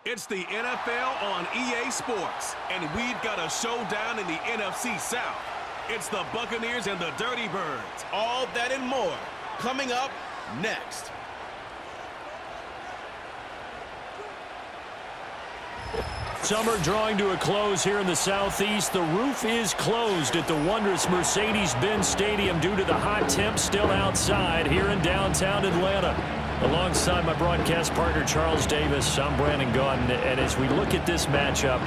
It's the NFL on EA Sports, and we've got a showdown in the NFC South. It's the Buccaneers and the Dirty Birds. All that and more coming up next. Summer drawing to a close here in the Southeast. The roof is closed at the wondrous Mercedes-Benz Stadium due to the hot temps still outside here in downtown Atlanta. Alongside my broadcast partner, Charles Davis, I'm Brandon Gunn. And as we look at this matchup,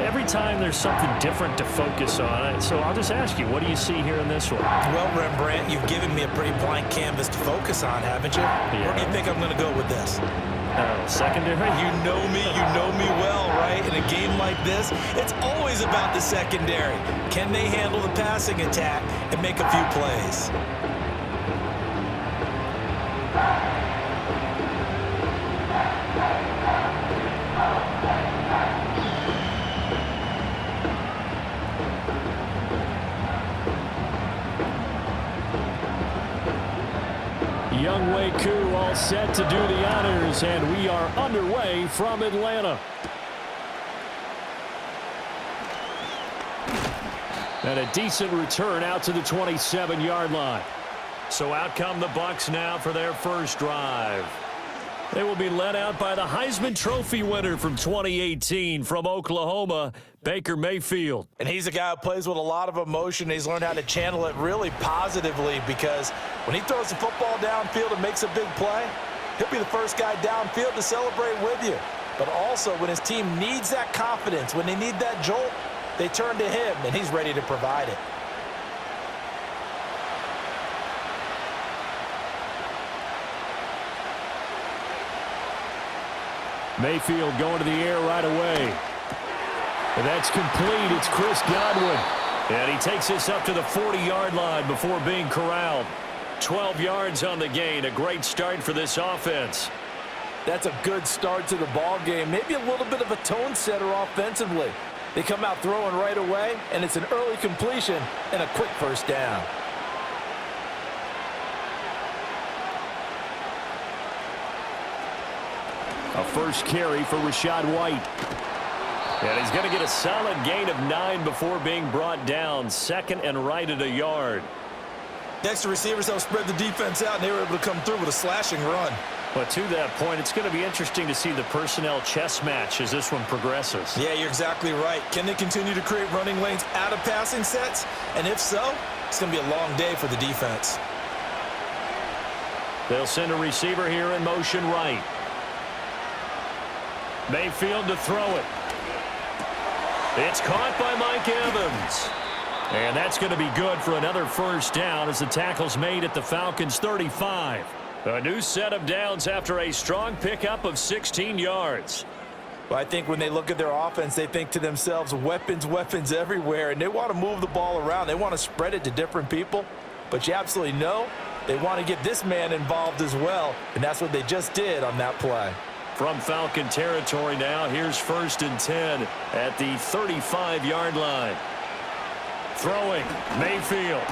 every time there's something different to focus on. So I'll just ask you, what do you see here in this one? Well, Rembrandt, you've given me a pretty blank canvas to focus on, haven't you? Yeah. Where do you think I'm going to go with this? Secondary? You know me well, right? In a game like this, it's always about the secondary. Can they handle the passing attack and make a few plays? Younghoe Koo all set to do the honors, and we are underway from Atlanta. And a decent return out to the 27-yard line. So out come the Bucs now for their first drive. They will be led out by the Heisman Trophy winner from 2018 from Oklahoma, Baker Mayfield. And he's a guy who plays with a lot of emotion. He's learned how to channel it really positively, because when he throws the football downfield and makes a big play, he'll be the first guy downfield to celebrate with you. But also, when his team needs that confidence, when they need that jolt, they turn to him, and he's ready to provide it. Mayfield going to the air right away. And that's complete. It's Chris Godwin. And he takes this up to the 40-yard line before being corralled. 12 yards on the gain. A great start for this offense. That's a good start to the ball game. Maybe a little bit of a tone setter offensively. They come out throwing right away, and it's an early completion and a quick first down. A first carry for Rachaad White. And he's going to get a solid gain of 9 before being brought down. Second and right at a yard. Next to receivers, they'll spread the defense out, and they were able to come through with a slashing run. But to that point, it's going to be interesting to see the personnel chess match as this one progresses. Yeah, you're exactly right. Can they continue to create running lanes out of passing sets? And if so, it's going to be a long day for the defense. They'll send a receiver here in motion right. Mayfield to throw it. It's caught by Mike Evans. And that's going to be good for another first down as the tackle's made at the Falcons' 35. A new set of downs after a strong pickup of 16 yards. Well, I think when they look at their offense, they think to themselves, weapons, weapons everywhere, and they want to move the ball around. They want to spread it to different people. But you absolutely know they want to get this man involved as well, and that's what they just did on that play. From Falcon territory now, here's 1st and 10 at the 35-yard line. Throwing, Mayfield.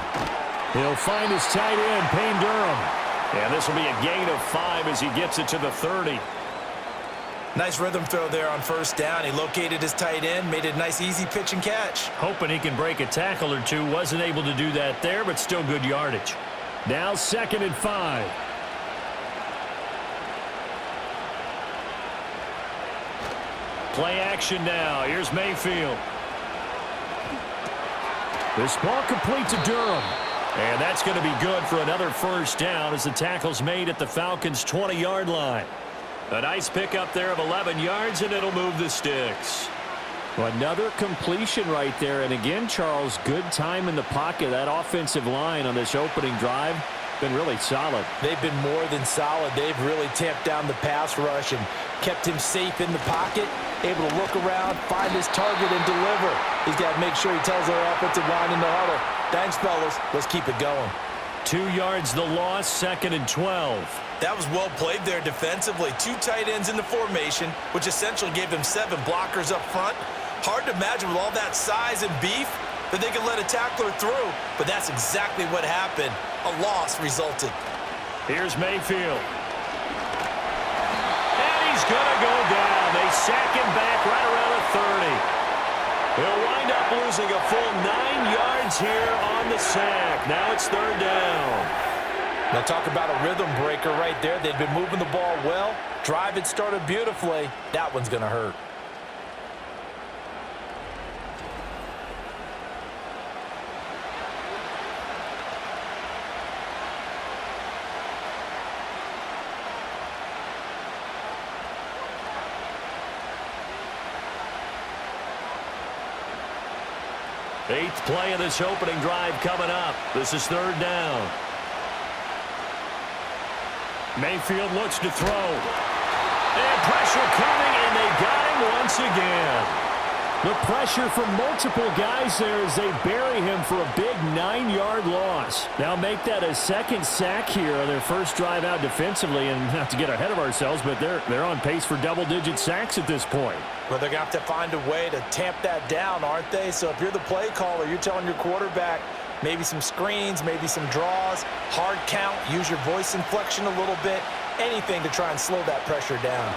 He'll find his tight end, Payne Durham. And this will be a gain of 5 as he gets it to the 30. Nice rhythm throw there on first down. He located his tight end, made a nice easy pitch and catch. Hoping he can break a tackle or two. Wasn't able to do that there, but still good yardage. Now 2nd and 5. Play action now. Here's Mayfield. This ball complete to Durham. And that's going to be good for another first down as the tackle's made at the Falcons' 20-yard line. A nice pickup there of 11 yards, and it'll move the sticks. Well, another completion right there. And again, Charles, good time in the pocket. That offensive line on this opening drive been really solid. They've been more than solid. They've really tamped down the pass rush and kept him safe in the pocket, able to look around, find his target, and deliver. He's got to make sure he tells their offensive line in the huddle, thanks, fellas. Let's keep it going. 2 yards the loss, 2nd and 12. That was well played there defensively. 2 tight ends in the formation, which essentially gave them 7 blockers up front. Hard to imagine with all that size and beef that they could let a tackler through, but that's exactly what happened. A loss resulted. Here's Mayfield. And he's going to go down. They sack him back right around the 30. He'll wind up losing a full 9 yards here on the sack. Now it's third down. Now talk about a rhythm breaker right there. They've been moving the ball well. Drive had started beautifully. That one's going to hurt. Eighth play of this opening drive coming up. This is third down. Mayfield looks to throw. And pressure coming, and they got him once again. The pressure from multiple guys there as they bury him for a big 9-yard loss. Now make that a second sack here on their first drive out defensively, and not to get ahead of ourselves, but they're on pace for double-digit sacks at this point. Well, they're going to have to find a way to tamp that down, aren't they? So if you're the play caller, you're telling your quarterback maybe some screens, maybe some draws, hard count, use your voice inflection a little bit, anything to try and slow that pressure down.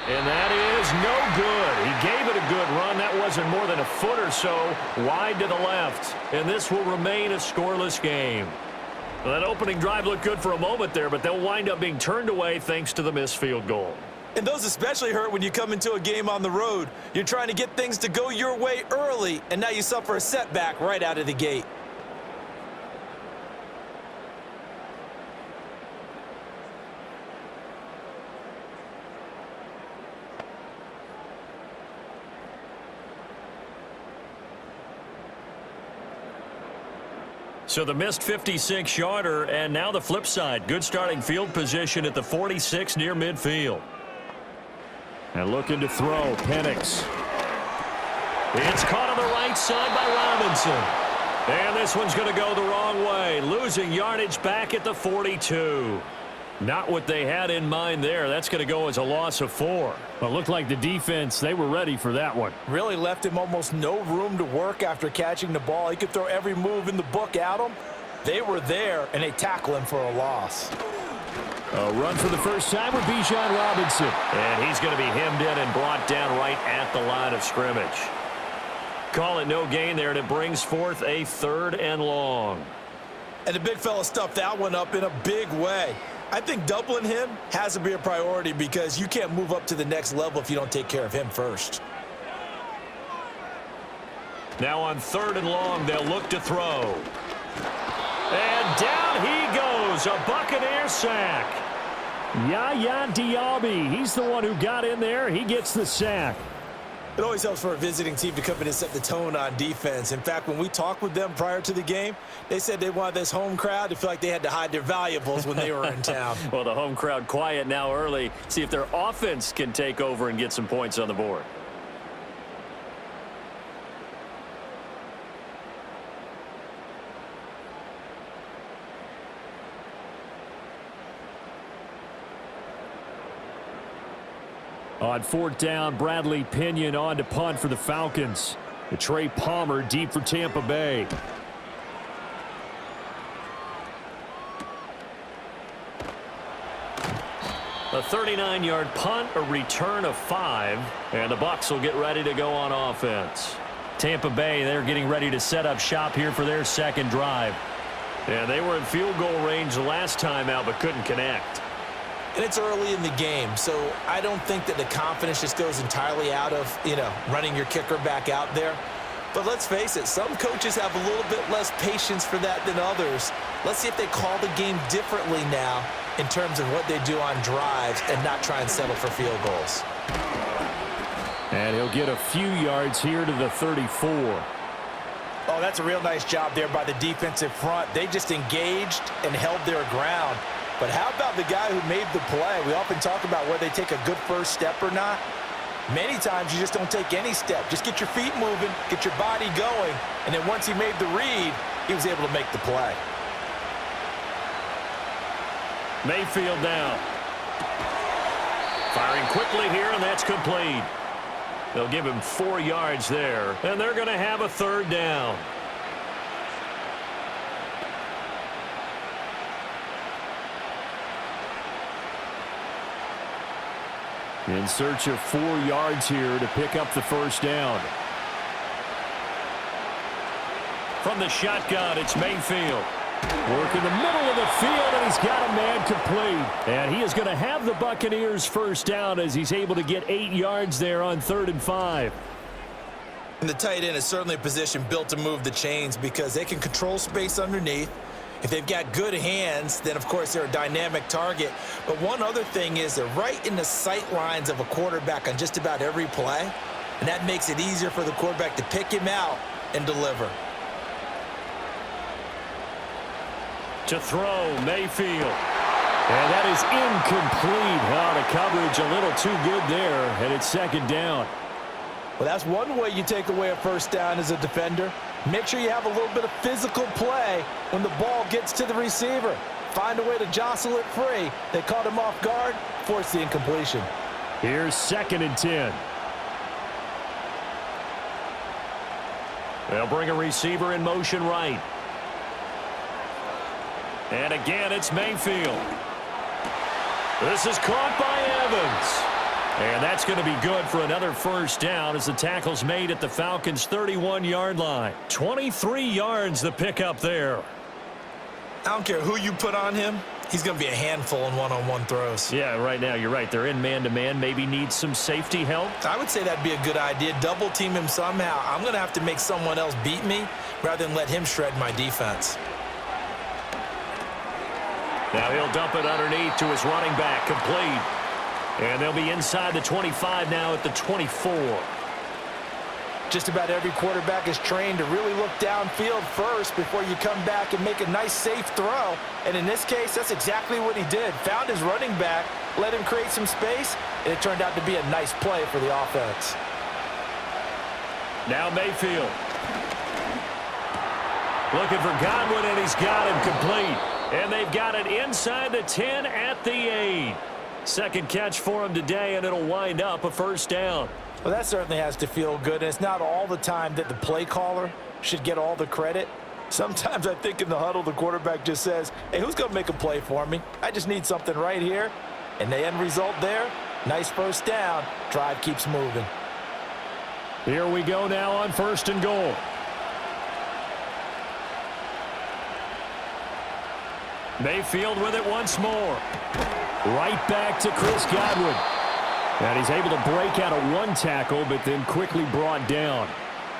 And that is no good. He gave it a good run. That wasn't more than a foot or so wide to the left. And this will remain a scoreless game. Well, that opening drive looked good for a moment there, but they'll wind up being turned away thanks to the missed field goal. And those especially hurt when you come into a game on the road. You're trying to get things to go your way early, and now you suffer a setback right out of the gate. So the missed 56-yarder, and now the flip side. Good starting field position at the 46 near midfield. And looking to throw, Penix. It's caught on the right side by Robinson. And this one's going to go the wrong way, losing yardage back at the 42. Not what they had in mind there. That's going to go as a loss of 4. Well, it looked like the defense, they were ready for that one. Really left him almost no room to work after catching the ball. He could throw every move in the book at him. They were there, and they tackle him for a loss. A run for the first time with Bijan Robinson. And he's going to be hemmed in and brought down right at the line of scrimmage. Call it no gain there, and it brings forth a third and long. And the big fella stuffed that one up in a big way. I think doubling him has to be a priority because you can't move up to the next level if you don't take care of him first. Now on third and long, they'll look to throw. And down he goes, a Buccaneer sack. Yaya Diaby, he's the one who got in there. He gets the sack. It always helps for a visiting team to come in and set the tone on defense. In fact, when we talked with them prior to the game, they said they wanted this home crowd to feel like they had to hide their valuables when they were in town. Well, the home crowd quiet now early. See if their offense can take over and get some points on the board. On fourth down, Bradley Pinion on to punt for the Falcons. Trey Palmer deep for Tampa Bay. A 39-yard punt, a return of 5, and the Bucs will get ready to go on offense. Tampa Bay, they're getting ready to set up shop here for their second drive. Yeah, they were in field goal range the last time out but couldn't connect. And it's early in the game, so I don't think that the confidence just goes entirely out of, running your kicker back out there. But let's face it, some coaches have a little bit less patience for that than others. Let's see if they call the game differently now in terms of what they do on drives and not try and settle for field goals. And he'll get a few yards here to the 34. Oh, that's a real nice job there by the defensive front. They just engaged and held their ground. But how about the guy who made the play? We often talk about whether they take a good first step or not. Many times you just don't take any step. Just get your feet moving, get your body going, and then once he made the read, he was able to make the play. Mayfield down. Firing quickly here, and that's complete. They'll give him 4 yards there, and they're going to have a third down. In search of 4 yards here to pick up the first down. From the shotgun, it's Mayfield. Work in the middle of the field, and he's got a man complete. And he is going to have the Buccaneers first down as he's able to get 8 yards there on 3rd and 5. And the tight end is certainly a position built to move the chains because they can control space underneath. If they've got good hands, then, of course, they're a dynamic target. But one other thing is they're right in the sight lines of a quarterback on just about every play, and that makes it easier for the quarterback to pick him out and deliver. To throw, Mayfield. And that is incomplete. The coverage a little too good there, and it's 2nd down. Well, that's one way you take away a first down as a defender. Make sure you have a little bit of physical play when the ball gets to the receiver. Find a way to jostle it free. They caught him off guard, forced the incompletion. Here's 2nd and 10. They'll bring a receiver in motion right. And again, it's Mayfield. This is caught by Evans. And that's going to be good for another first down as the tackle's made at the Falcons' 31-yard line. 23 yards the pickup there. I don't care who you put on him. He's going to be a handful in one-on-one throws. Yeah, right now you're right. They're in man-to-man. Maybe needs some safety help. I would say that'd be a good idea. Double team him somehow. I'm going to have to make someone else beat me rather than let him shred my defense. Now he'll dump it underneath to his running back, complete. And they'll be inside the 25 now at the 24. Just about every quarterback is trained to really look downfield first before you come back and make a nice, safe throw. And in this case, that's exactly what he did. Found his running back, let him create some space, and it turned out to be a nice play for the offense. Now Mayfield. Looking for Godwin, and he's got him complete. And they've got it inside the 10 at the 8. Second catch for him today, and it'll wind up a first down. Well, that certainly has to feel good, and it's not all the time that the play caller should get all the credit. Sometimes I think in the huddle, the quarterback just says, hey, who's going to make a play for me? I just need something right here. And the end result there, nice first down. Drive keeps moving. Here we go now on 1st and goal. Mayfield with it once more. Right back to Chris Godwin. And he's able to break out of one tackle, but then quickly brought down.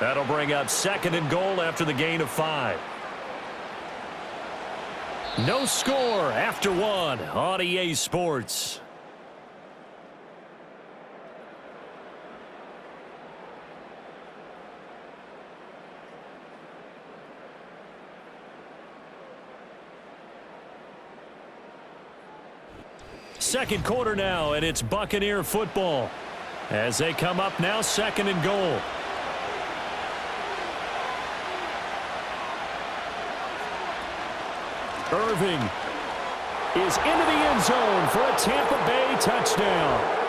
That'll bring up 2nd and goal after the gain of 5. No score after 1 on EA Sports. Second quarter now, and it's Buccaneer football as they come up now 2nd and goal. Irving is into the end zone for a Tampa Bay touchdown.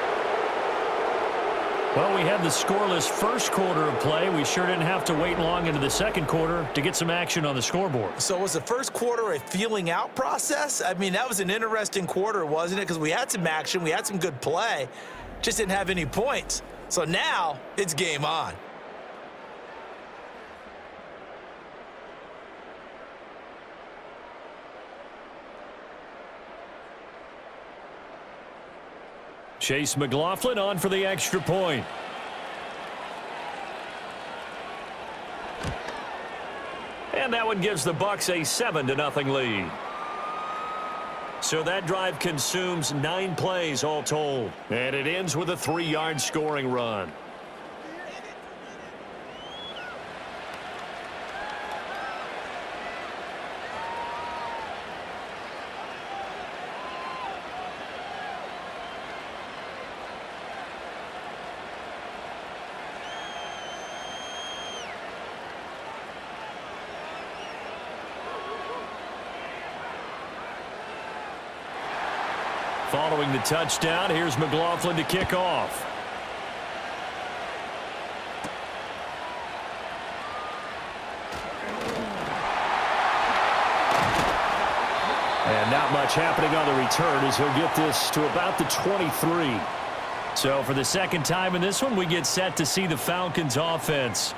Well, we had the scoreless first quarter of play. We sure didn't have to wait long into the second quarter to get some action on the scoreboard. So was the first quarter a feeling out process? I mean, that was an interesting quarter, wasn't it? Because we had some action, we had some good play, just didn't have any points. So now it's game on. Chase McLaughlin on for the extra point. And that one gives the Bucs a 7-0 lead. So that drive consumes 9 plays all told. And it ends with a 3-yard scoring run. Following the touchdown, here's McLaughlin to kick off. And not much happening on the return as he'll get this to about the 23. So for the second time in this one, we get set to see the Falcons offense.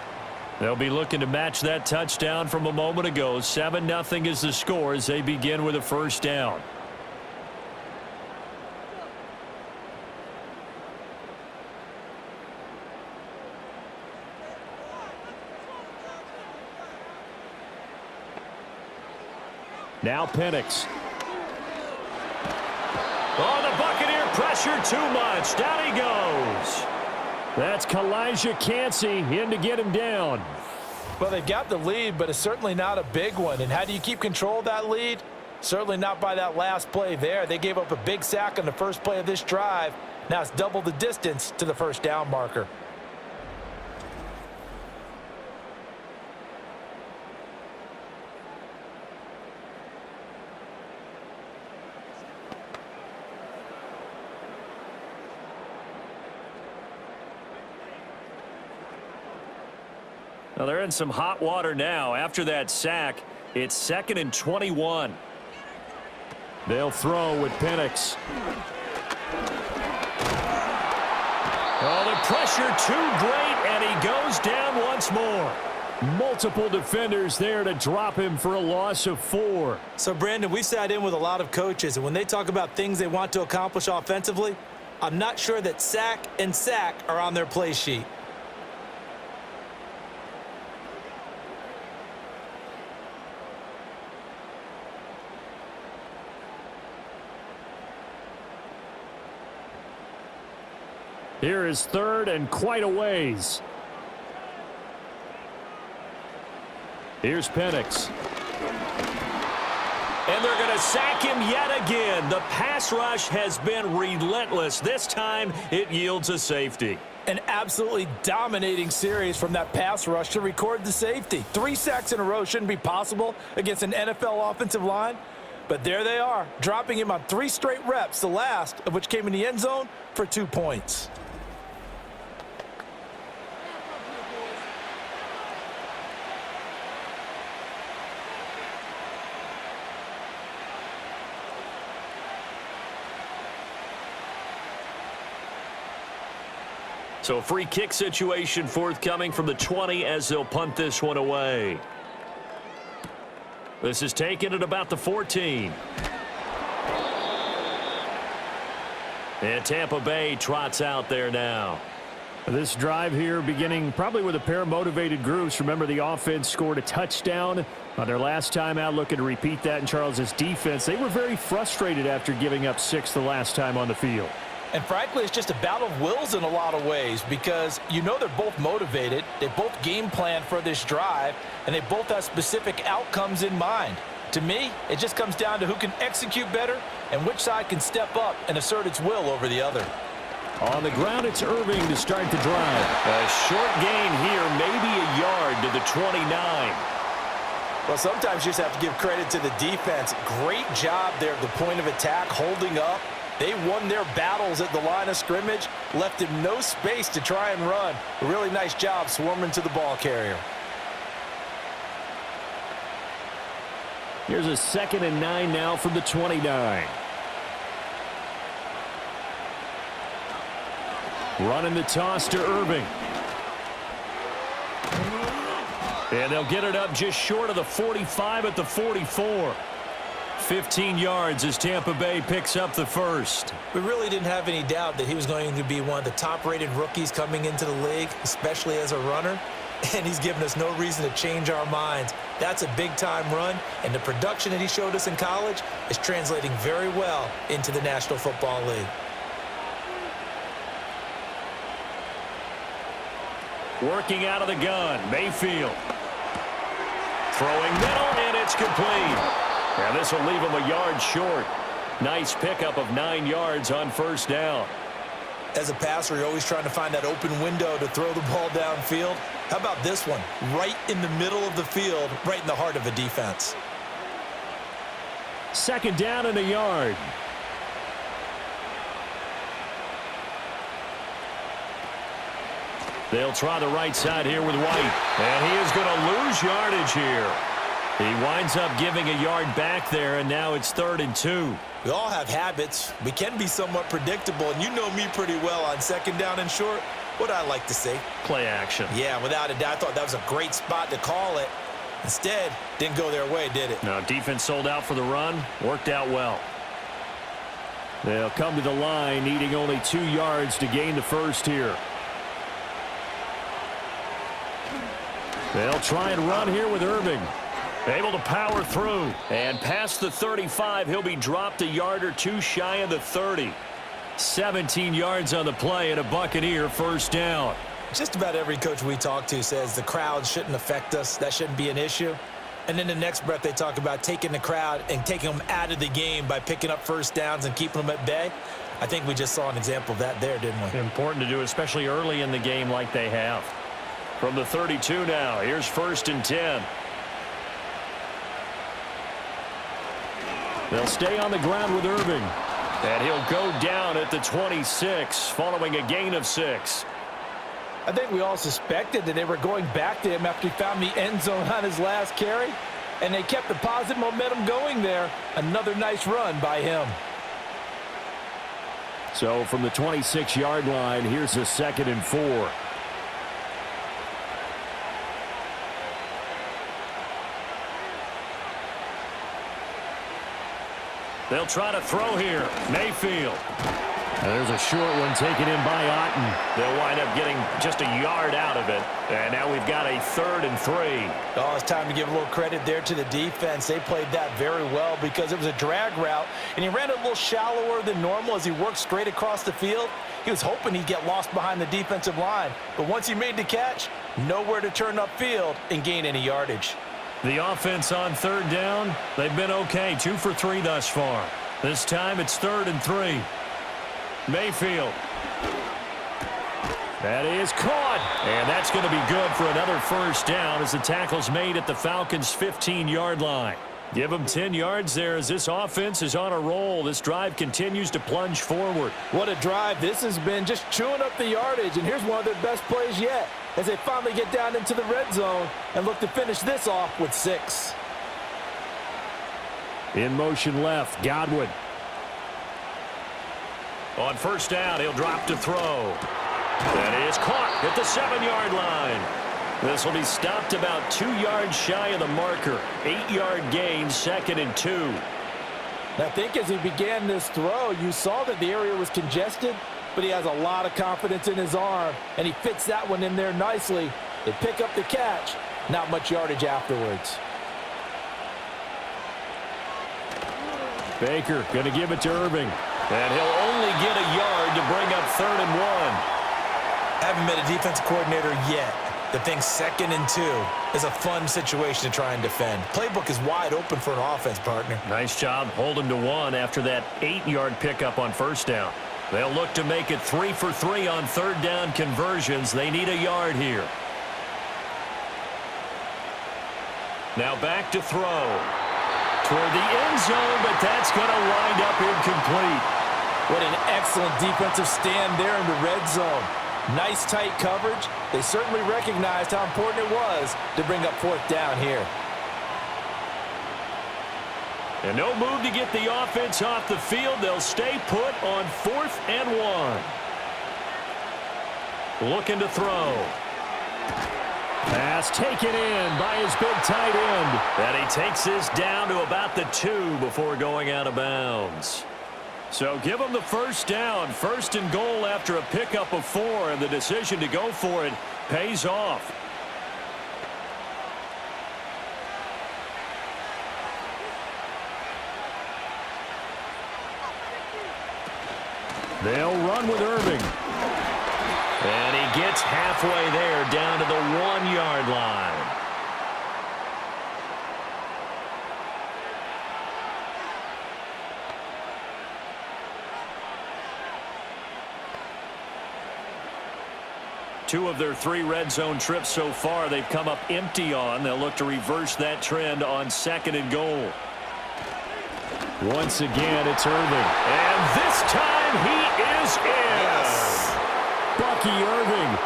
They'll be looking to match that touchdown from a moment ago. 7-0 is the score as they begin with a first down. Now Penix. Oh, the Buccaneer pressure too much. Down he goes. That's Kalijah Cansey in to get him down. Well, they've got the lead, but it's certainly not a big one. And how do you keep control of that lead? Certainly not by that last play there. They gave up a big sack on the first play of this drive. Now it's double the distance to the first down marker. Well, they're in some hot water now. After that sack, it's 2nd and 21. They'll throw with Penix. Oh, the pressure too great, and he goes down once more. Multiple defenders there to drop him for a loss of 4. So, Brandon, we've sat in with a lot of coaches, and when they talk about things they want to accomplish offensively, I'm not sure that sack and sack are on their play sheet. Here is 3rd and quite a ways. Here's Penix. And they're going to sack him yet again. The pass rush has been relentless. This time it yields a safety. An absolutely dominating series from that pass rush to record the safety. 3 sacks in a row shouldn't be possible against an NFL offensive line. But there they are, dropping him on 3 straight reps, the last of which came in the end zone for 2 points. So a free kick situation forthcoming from the 20 as they'll punt this one away. This is taken at about the 14. And Tampa Bay trots out there now. This drive here beginning probably with a pair of motivated groups. Remember, the offense scored a touchdown on their last time out, looking to repeat that in Charles's defense. They were very frustrated after giving up 6 the last time on the field. And frankly, it's just a battle of wills in a lot of ways because you know they're both motivated, they both game plan for this drive, and they both have specific outcomes in mind. To me, it just comes down to who can execute better and which side can step up and assert its will over the other. On the ground, it's Irving to start the drive. A short gain here, maybe a yard to the 29. Well, sometimes you just have to give credit to the defense. Great job there at the point of attack, holding up. They won their battles at the line of scrimmage, left him no space to try and run. A really nice job swarming to the ball carrier. Here's a 2nd and 9 now from the 29. Running the toss to Irving. And they'll get it up just short of the 45 at the 44. 15 yards as Tampa Bay picks up the first. We really didn't have any doubt that he was going to be one of the top-rated rookies coming into the league, especially as a runner. And he's given us no reason to change our minds. That's a big-time run, and the production that he showed us in college is translating very well into the National Football League. Working out of the gun, Mayfield. Throwing middle, and it's complete. And this will leave him a yard short. Nice pickup of 9 yards on first down. As a passer, you're always trying to find that open window to throw the ball downfield. How about this one? Right in the middle of the field, right in the heart of a defense. 2nd down and a yard. They'll try the right side here with White. And he is going to lose yardage here. He winds up giving a yard back there, and now it's 3rd and 2. We all have habits. We can be somewhat predictable, and you know me pretty well on second down and short. What I like to say? Play action. Yeah, without a doubt, I thought that was a great spot to call it. Instead, didn't go their way, did it? No, defense sold out for the run. Worked out well. They'll come to the line, needing only 2 yards to gain the first here. They'll try and run here with Irving. Able to power through. And past the 35, he'll be dropped a yard or 2 shy of the 30. 17 yards on the play and a Buccaneer first down. Just about every coach we talk to says the crowd shouldn't affect us. That shouldn't be an issue. And then the next breath they talk about taking the crowd and taking them out of the game by picking up first downs and keeping them at bay. I think we just saw an example of that there, didn't we? Important to do, especially early in the game like they have. From the 32 now, here's 1st and 10. They'll stay on the ground with Irving. And he'll go down at the 26, following a gain of 6. I think we all suspected that they were going back to him after he found the end zone on his last carry, and they kept the positive momentum going there. Another nice run by him. So from the 26-yard line, here's a 2nd and 4. They'll try to throw here. Mayfield. And there's a short one taken in by Otten. They'll wind up getting just a yard out of it. And now we've got a 3rd and 3. Oh, it's time to give a little credit there to the defense. They played that very well because it was a drag route, and he ran a little shallower than normal as he worked straight across the field. He was hoping he'd get lost behind the defensive line. But once he made the catch, nowhere to turn upfield and gain any yardage. The offense on 3rd down, they've been okay. 2 for 3 thus far. This time it's 3rd and 3. Mayfield. That is caught. And that's going to be good for another first down as the tackle's made at the Falcons' 15-yard line. Give them 10 yards there as this offense is on a roll. This drive continues to plunge forward. What a drive this has been, just chewing up the yardage. And here's one of their best plays yet as they finally get down into the red zone and look to finish this off with 6. In motion left, Godwin. On first down, he'll drop to throw. That is caught at the 7-yard line. This will be stopped about 2 yards shy of the marker. 8-yard gain, 2nd and 2. I think as he began this throw, you saw that the area was congested, but he has a lot of confidence in his arm, and he fits that one in there nicely. They pick up the catch, not much yardage afterwards. Baker going to give it to Irving. And he'll only get a yard to bring up 3rd and 1. Haven't met a defensive coordinator yet that thinks 2nd and 2 is a fun situation to try and defend. Playbook is wide open for an offense, partner. Nice job holding to 1 after that 8-yard pickup on first down. They'll look to make it 3 for 3 on 3rd down conversions. They need a yard here. Now back to throw. Toward the end zone, but that's going to wind up incomplete. What an excellent defensive stand there in the red zone. Nice tight coverage. They certainly recognized how important it was to bring up 4th down here. And no move to get the offense off the field. They'll stay put on 4th and 1. Looking to throw. Pass taken in by his big tight end. And he takes this down to about the 2 before going out of bounds. So give him the first down. 1st and goal after a pickup of 4. And the decision to go for it pays off. They'll run with Irving. And he gets halfway there down to the 1-yard line. Two of their 3 red zone trips so far they've come up empty on. They'll look to reverse that trend on 2nd and goal. Once again, it's Irving. And this time he is in. Yes. Bucky Irving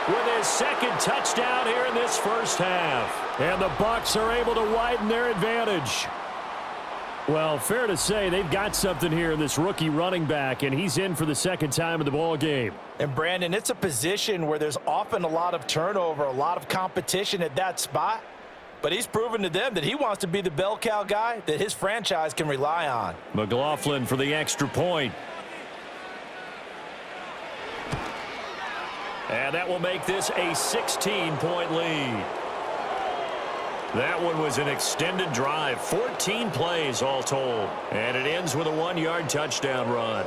with his 2nd touchdown here in this first half. And the Bucs are able to widen their advantage. Well, fair to say they've got something here in this rookie running back, and he's in for the second time in the ball game. And, Brandon, it's a position where there's often a lot of turnover, a lot of competition at that spot. But he's proven to them that he wants to be the bell cow guy that his franchise can rely on. McLaughlin for the extra point. And that will make this a 16-point lead. That one was an extended drive, 14 plays all told. And it ends with a 1-yard touchdown run.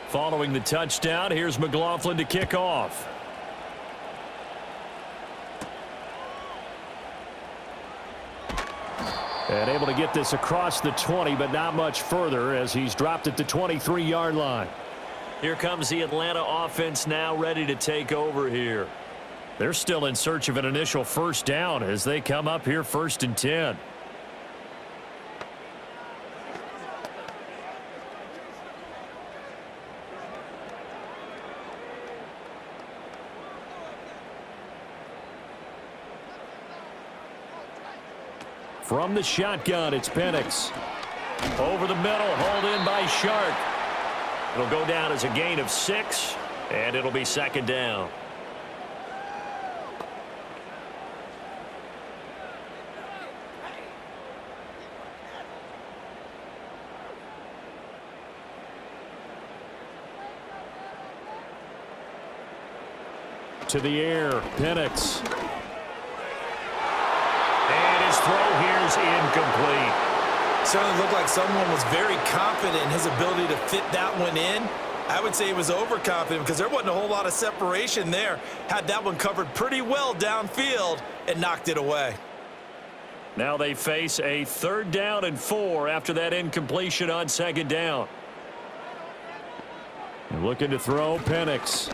Following the touchdown, here's McLaughlin to kick off. And able to get this across the 20, but not much further as he's dropped at the 23-yard line. Here comes the Atlanta offense now ready to take over here. They're still in search of an initial first down as they come up here 1st and 10. From the shotgun, it's Penix. Over the middle, hauled in by Shark. It'll go down as a gain of 6, and it'll be 2nd down. To the air, Penix. And his throw here is incomplete. Certainly looked like someone was very confident in his ability to fit that one in. I would say he was overconfident because there wasn't a whole lot of separation there. Had that one covered pretty well downfield and knocked it away. Now they face a 3rd down and 4 after that incompletion on 2nd down. And looking to throw, Penix.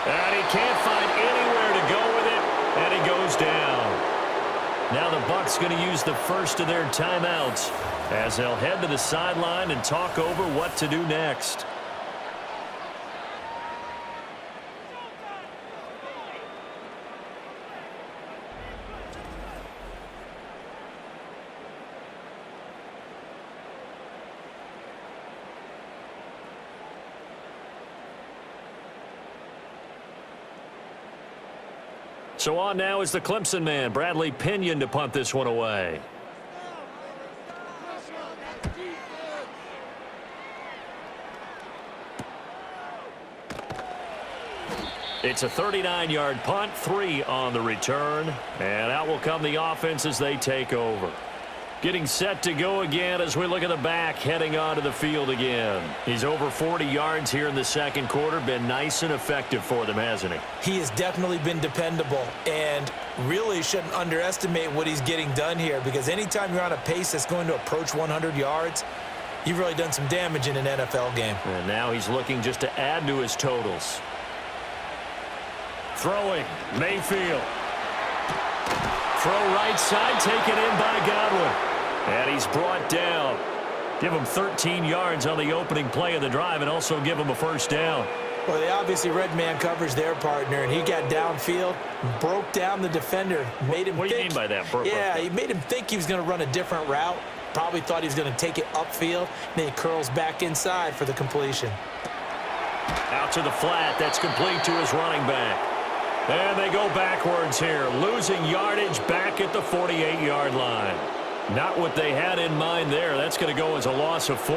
And he can't find anywhere to go with it, and he goes down. Now the Bucs going to use the first of their timeouts as they'll head to the sideline and talk over what to do next. So on now is the Clemson man, Bradley Pinion, to punt this one away. It's a 39-yard punt, 3 on the return. And out will come the offense as they take over. Getting set to go again as we look at the back, heading onto the field again. He's over 40 yards here in the 2nd quarter. Been nice and effective for them, hasn't he? He has definitely been dependable and really shouldn't underestimate what he's getting done here, because anytime you're on a pace that's going to approach 100 yards, you've really done some damage in an NFL game. And now he's looking just to add to his totals. Throwing, Mayfield. Throw right side, taken in by Godwin. And he's brought down. Give him 13 yards on the opening play of the drive and also give him a 1st down. Well, they obviously red man coverage their partner, and he got downfield, broke down the defender, made him What do you think, mean by that? he made him think he was going to run a different route. Probably thought he was going to take it upfield. Then he curls back inside for the completion. Out to the flat. That's complete to his running back. And they go backwards here, losing yardage back at the 48-yard line. Not what they had in mind there. That's going to go as a loss of 4.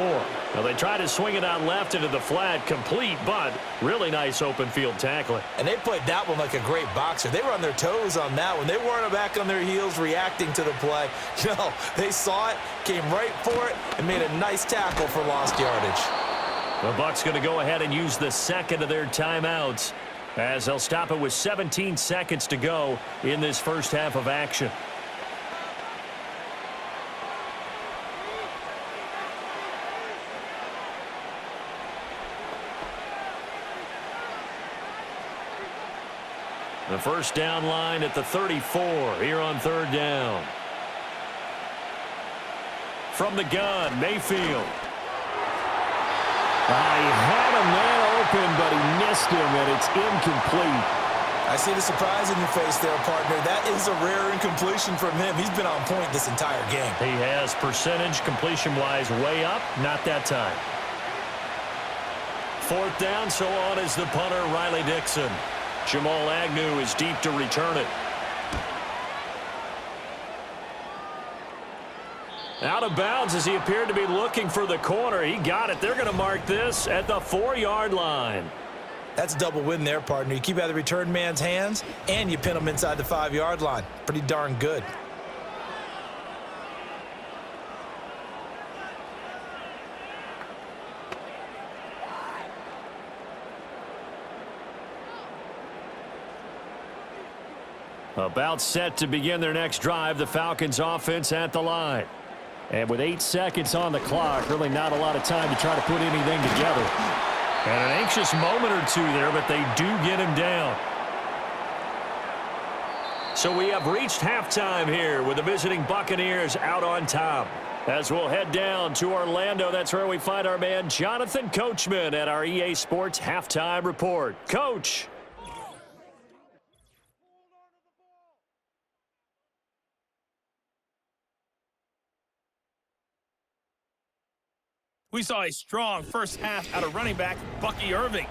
Now they try to swing it out left into the flat, complete, but really nice open field tackling. And they played that one like a great boxer. They were on their toes on that one. They weren't back on their heels reacting to the play. No, they saw it, came right for it, and made a nice tackle for lost yardage. The Bucs going to go ahead and use the 2nd of their timeouts as they'll stop it with 17 seconds to go in this first half of action. The first down line at the 34 here on third down. From the gun, Mayfield. He had a man open, but he missed him, and it's incomplete. I see the surprise in your face there, partner. That is a rare incompletion from him. He's been on point this entire game. He has percentage completion-wise way up, not that time. Fourth down, so on is the punter, Riley Dixon. Jamal Agnew is deep to return it. Out of bounds as he appeared to be looking for the corner. He got it. They're going to mark this at the 4-yard line. That's a double win there, partner. You keep out of the return man's hands, and you pin him inside the 5-yard line. Pretty darn good. About set to begin their next drive, the Falcons offense at the line. And with 8 seconds on the clock, really not a lot of time to try to put anything together. And an anxious moment or two there, but they do get him down. So we have reached halftime here with the visiting Buccaneers out on top. As we'll head down to Orlando, that's where we find our man Jonathan Coachman at our EA Sports Halftime Report. Coach. We saw a strong first half out of running back Bucky Irving.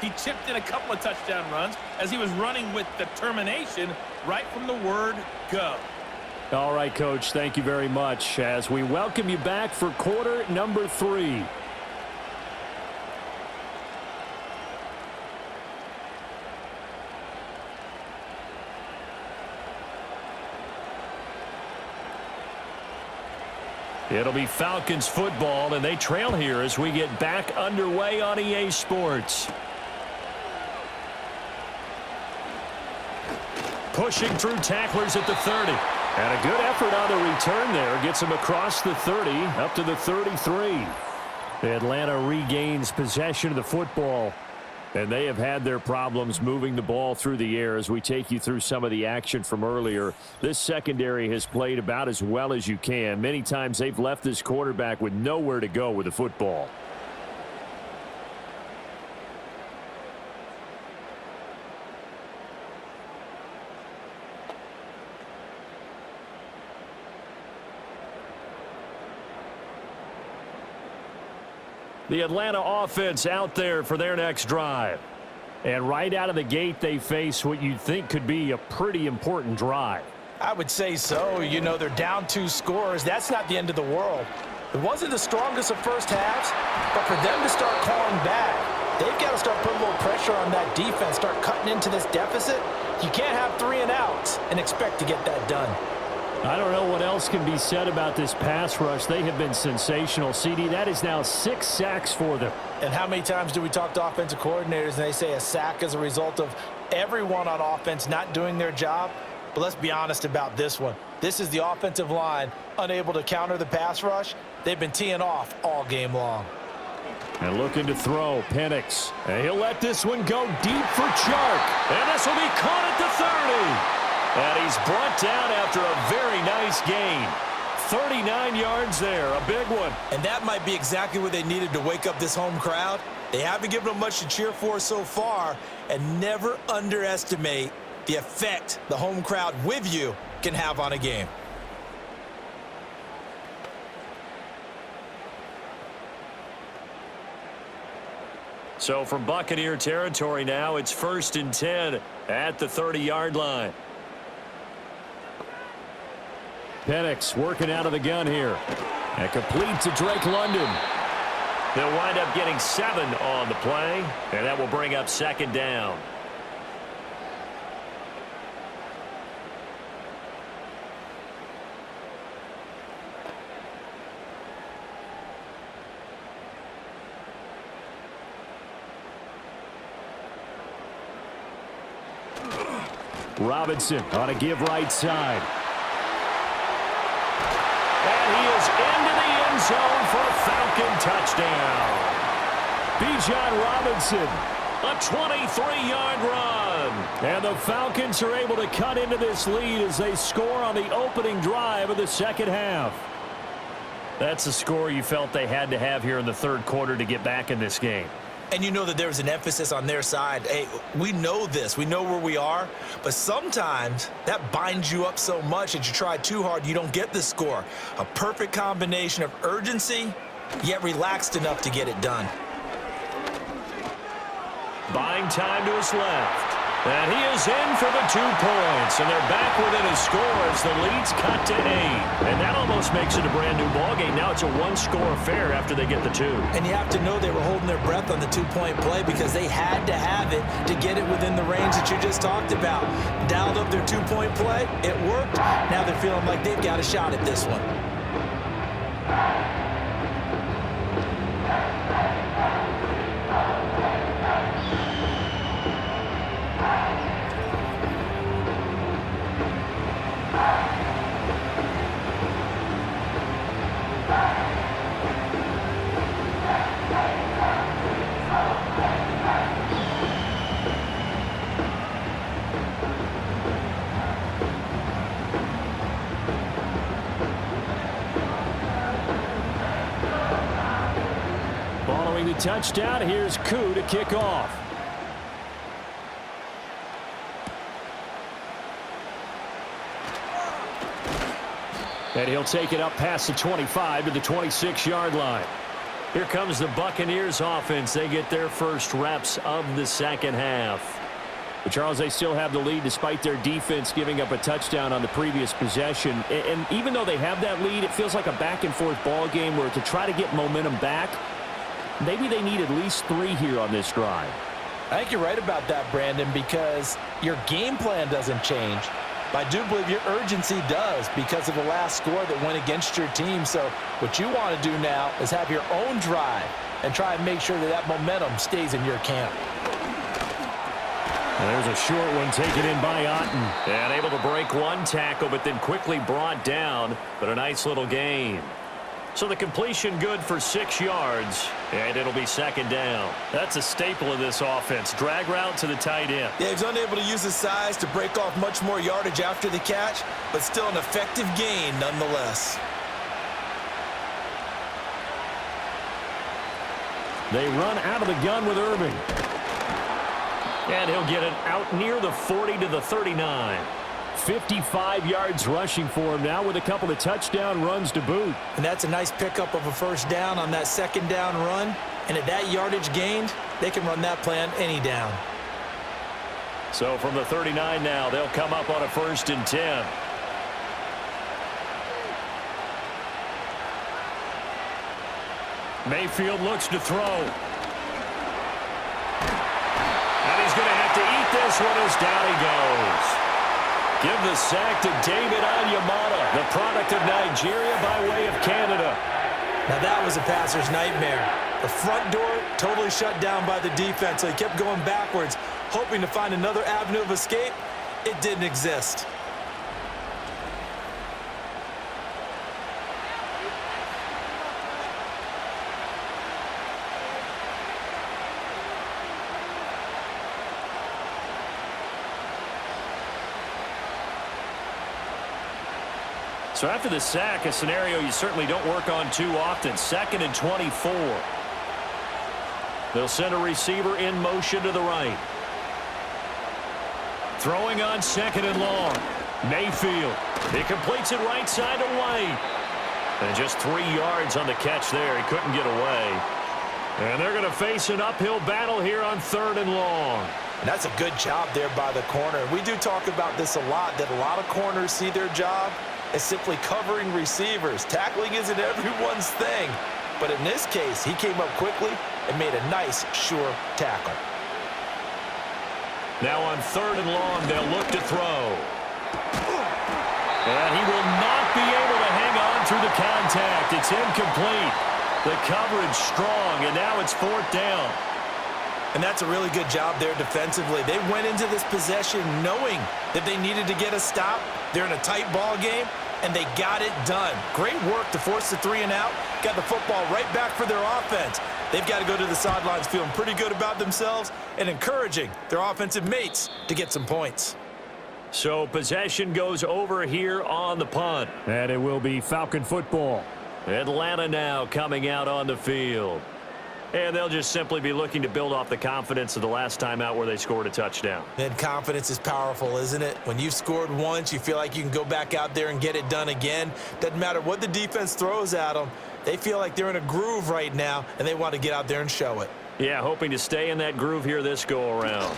He chipped in a couple of touchdown runs as he was running with determination right from the word go. All right, Coach, thank you very much as we welcome you back for quarter number 3. It'll be Falcons football, and they trail here as we get back underway on EA Sports. Pushing through tacklers at the 30. And a good effort on the return there. Gets him across the 30, up to the 33. Atlanta regains possession of the football. And they have had their problems moving the ball through the air as we take you through some of the action from earlier. This secondary has played about as well as you can. Many times they've left this quarterback with nowhere to go with the football. The Atlanta offense out there for their next drive. And right out of the gate, they face what you'd think could be a pretty important drive. I would say so. You know, they're down 2 scores. That's not the end of the world. It wasn't the strongest of first halves, but for them to start calling back, they've got to start putting a little pressure on that defense, start cutting into this deficit. You can't have 3 and outs and expect to get that done. I don't know what else can be said about this pass rush. They have been sensational. CD, that is now 6 sacks for them. And how many times do we talk to offensive coordinators and they say a sack is a result of everyone on offense not doing their job? But let's be honest about this one. This is the offensive line unable to counter the pass rush. They've been teeing off all game long. And looking to throw, Penix. And he'll let this one go deep for Chark. And this will be caught at the 30. And he's brought down after a very nice gain. 39 yards there, a big one. And that might be exactly what they needed to wake up this home crowd. They haven't given them much to cheer for so far, and never underestimate the effect the home crowd with you can have on a game. So from Buccaneer territory now, it's 1st and 10 at the 30-yard line. Penix working out of the gun here. And complete to Drake London. They'll wind up getting 7 on the play, and that will bring up 2nd down. Robinson on a give right side. And he is into the end zone for a Falcon touchdown. Bijan Robinson A 23-yard run. And the Falcons are able to cut into this lead as they score on the opening drive of the second half. That's a score you felt they had to have here in the third quarter to get back in this game. And you know that there's an emphasis on their side. Hey, we know this. We know where we are. But sometimes that binds you up so much that you try too hard, you don't get the score. A perfect combination of urgency, yet relaxed enough to get it done. Buying time to his left. And he is in for the 2 points. And they're back within a score as the lead's cut to 8. And that almost makes it a brand-new ballgame. Now it's a one-score affair after they get the 2. And you have to know they were holding their breath on the 2-point play because they had to have it to get it within the range that you just talked about. Dialed up their 2-point play. It worked. Now they're feeling like they've got a shot at this one. Following the touchdown, here's Koo to kick off. And he'll take it up past the 25 to the 26-yard line. Here comes the Buccaneers offense. They get their first reps of the second half. But Charles, they still have the lead despite their defense giving up a touchdown on the previous possession. And even though they have that lead, it feels like a back-and-forth ball game where to try to get momentum back, maybe they need at least 3 here on this drive. I think you're right about that, Brandon, because your game plan doesn't change. But I do believe your urgency does because of the last score that went against your team. So what you want to do now is have your own drive and try and make sure that that momentum stays in your camp. And there's a short one taken in by Otten. And able to break one tackle, but then quickly brought down. But a nice little gain. So the completion good for 6 yards, and it'll be second down. That's a staple of this offense. Drag route to the tight end. Yeah, he's unable to use his size to break off much more yardage after the catch, but still an effective gain nonetheless. They run out of the gun with Irving. And he'll get it out near the 40 to the 39. 55 yards rushing for him now with a couple of touchdown runs to boot. And that's a nice pickup of a first down on that second down run. And at that yardage gained, they can run that play on any down. So from the 39 now, they'll come up on a 1st and 10. Mayfield looks to throw. And he's going to have to eat this one as down he goes. Give the sack to David Onyemata, the product of Nigeria by way of Canada. Now that was a passer's nightmare. The front door totally shut down by the defense, so he kept going backwards, hoping to find another avenue of escape. It didn't exist. So after the sack, a scenario you certainly don't work on too often. 2nd and 24. They'll send a receiver in motion to the right. Throwing on 2nd and long. Mayfield. He completes it right side to White. And just 3 yards on the catch there. He couldn't get away. And they're going to face an uphill battle here on 3rd and long. And that's a good job there by the corner. We do talk about this a lot, that a lot of corners see their job as simply covering receivers. Tackling isn't everyone's thing. But in this case, he came up quickly and made a nice, sure tackle. Now on 3rd and long, they'll look to throw. And he will not be able to hang on through the contact. It's incomplete. The coverage strong, and now it's 4th down. And that's a really good job there defensively. They went into this possession knowing that they needed to get a stop. They're in a tight ball game, and they got it done. Great work to force the 3 and out. Got the football right back for their offense. they've got to go to the sidelines feeling pretty good about themselves and encouraging their offensive mates to get some points. So possession goes over here on the punt. And it will be Falcon football. Atlanta now coming out on the field. And they'll just simply be looking to build off the confidence of the last time out where they scored a touchdown. And confidence is powerful, isn't it? When you've scored once, you feel like you can go back out there and get it done again. Doesn't matter what the defense throws at them. They feel like they're in a groove right now, and they want to get out there and show it. Yeah, hoping to stay in that groove here this go-around.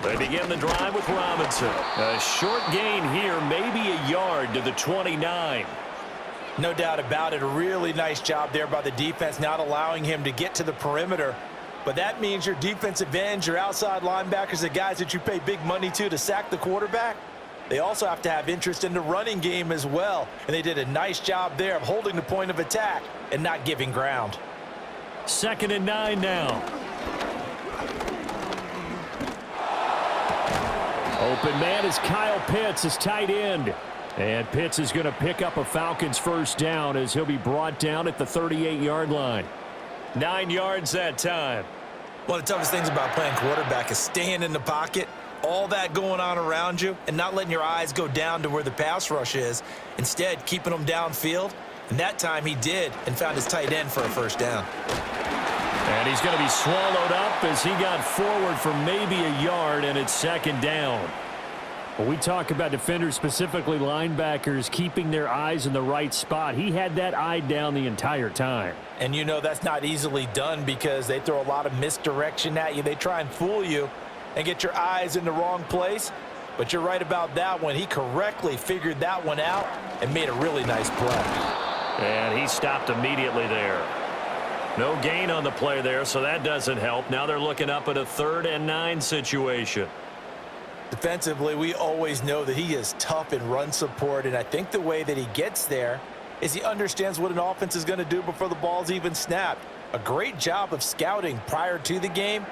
They begin the drive with Robinson. A short gain here, maybe a yard to the 29. No doubt about it. A really nice job there by the defense, not allowing him to get to the perimeter. But that means your defensive ends, your outside linebackers, the guys that you pay big money to sack the quarterback, they also have to have interest in the running game as well. And they did a nice job there of holding the point of attack and not giving ground. 2nd and 9 now. Open man is Kyle Pitts, his tight end. And Pitts is going to pick up a Falcons first down as he'll be brought down at the 38-yard line. 9 yards that time. One of the toughest things about playing quarterback is staying in the pocket, all that going on around you, and not letting your eyes go down to where the pass rush is. Instead, keeping them downfield. And that time he did and found his tight end for a first down. And he's going to be swallowed up as he got forward for maybe a yard, and it's 2nd down. When we talk about defenders, specifically linebackers, keeping their eyes in the right spot, he had that eye down the entire time. And you know that's not easily done because they throw a lot of misdirection at you. They try and fool you and get your eyes in the wrong place. But you're right about that one. He correctly figured that one out and made a really nice play. And he stopped immediately there. No gain on the play there, so that doesn't help. Now they're looking up at a 3rd and 9 situation. Defensively, we always know that he is tough in run support, and I think the way that he gets there is he understands what an offense is going to do before the ball's even snapped. A great job of scouting prior to the game,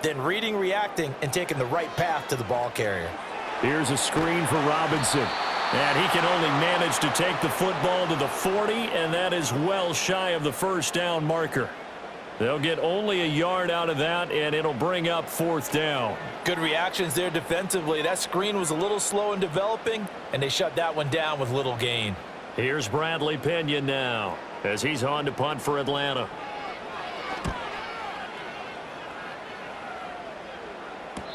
then reading, reacting, and taking the right path to the ball carrier. Here's a screen for Robinson. And he can only manage to take the football to the 40, and that is well shy of the first down marker. They'll get only a yard out of that, and it'll bring up 4th down. Good reactions there defensively. That screen was a little slow in developing, and they shut that one down with little gain. Here's Bradley Pinion now as he's on to punt for Atlanta.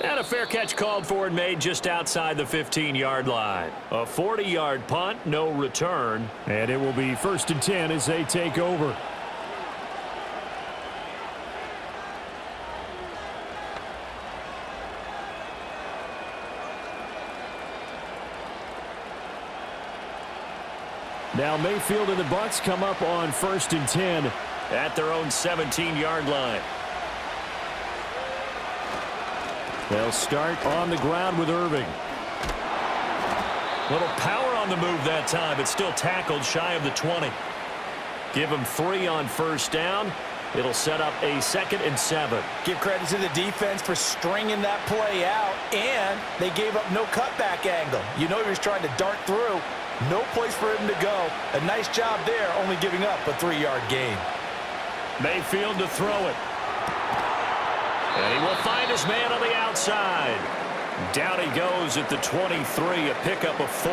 And a fair catch called for and made just outside the 15-yard line. A 40-yard punt, no return. And it will be 1st and 10 as they take over. Now Mayfield and the Bucs come up on 1st and 10 at their own 17-yard line. They'll start on the ground with Irving. Little power on the move that time, but still tackled shy of the 20. Give him 3 on first down. It'll set up a 2nd and 7. Give credit to the defense for stringing that play out, and they gave up no cutback angle. You know he was trying to dart through. No place for him to go. A nice job there, only giving up a 3-yard gain. Mayfield to throw it. And he will find his man on the outside. Down he goes at the 23, a pickup of 4.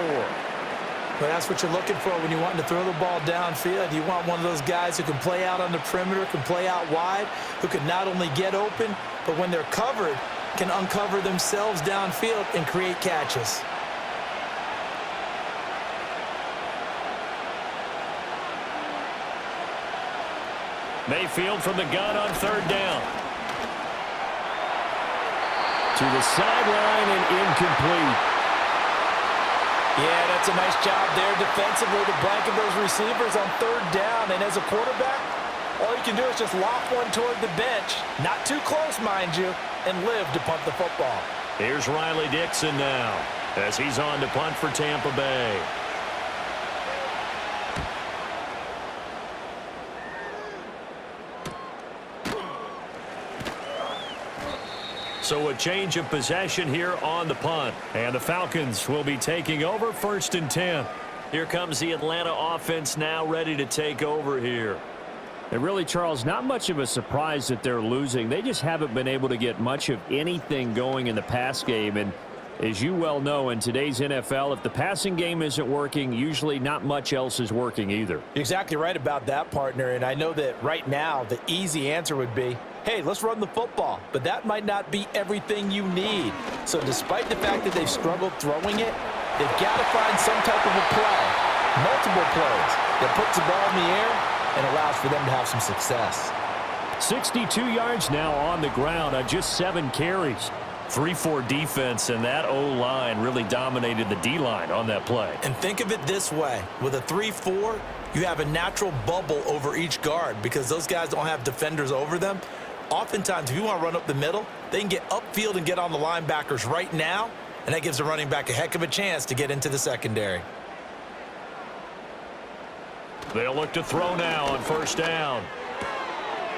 But that's what you're looking for when you want to throw the ball downfield. You want one of those guys who can play out on the perimeter, can play out wide, who can not only get open, but when they're covered, can uncover themselves downfield and create catches. Mayfield from the gun on 3rd down. To the sideline and incomplete. Yeah, that's a nice job there defensively to blanket those receivers on 3rd down. And as a quarterback, all you can do is just lob one toward the bench. Not too close, mind you, and live to punt the football. Here's Riley Dixon now as he's on to punt for Tampa Bay. So a change of possession here on the punt. And the Falcons will be taking over 1st and 10. Here comes the Atlanta offense now ready to take over here. And really, Charles, not much of a surprise that they're losing. They just haven't been able to get much of anything going in the pass game. And as you well know, in today's NFL, if the passing game isn't working, usually not much else is working either. You're exactly right about that, partner. And I know that right now the easy answer would be, hey, let's run the football. But that might not be everything you need. So despite the fact that they've struggled throwing it, they've got to find some type of a play, multiple plays, that puts the ball in the air and allows for them to have some success. 62 yards now on the ground on just 7 carries. 3-4 defense, and that O-line really dominated the D-line on that play. And think of it this way. With a 3-4, you have a natural bubble over each guard because those guys don't have defenders over them. Oftentimes, if you want to run up the middle, they can get upfield and get on the linebackers right now, and that gives the running back a heck of a chance to get into the secondary. They'll look to throw now on first down.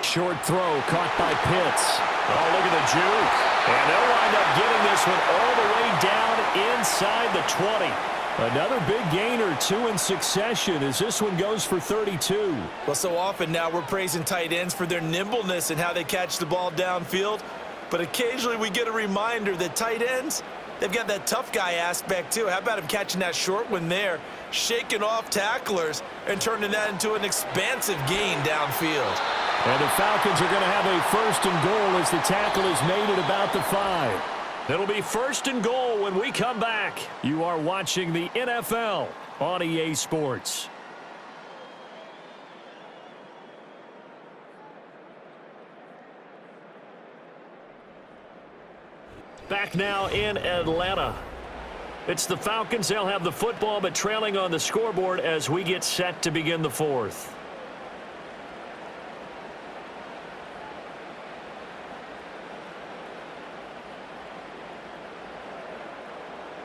Short throw caught by Pitts. Oh, look at the juke. And they'll wind up getting this one all the way down inside the 20. Another big gain or 2 in succession as this one goes for 32. Well, so often now we're praising tight ends for their nimbleness and how they catch the ball downfield. But occasionally we get a reminder that tight ends, they've got that tough guy aspect too. How about him catching that short one there, shaking off tacklers, and turning that into an expansive gain downfield? And the Falcons are going to have a first and goal as the tackle is made at about the 5. It'll be first and goal when we come back. You are watching the NFL on EA Sports. Back now in Atlanta. It's the Falcons. They'll have the football, but trailing on the scoreboard as we get set to begin the 4th.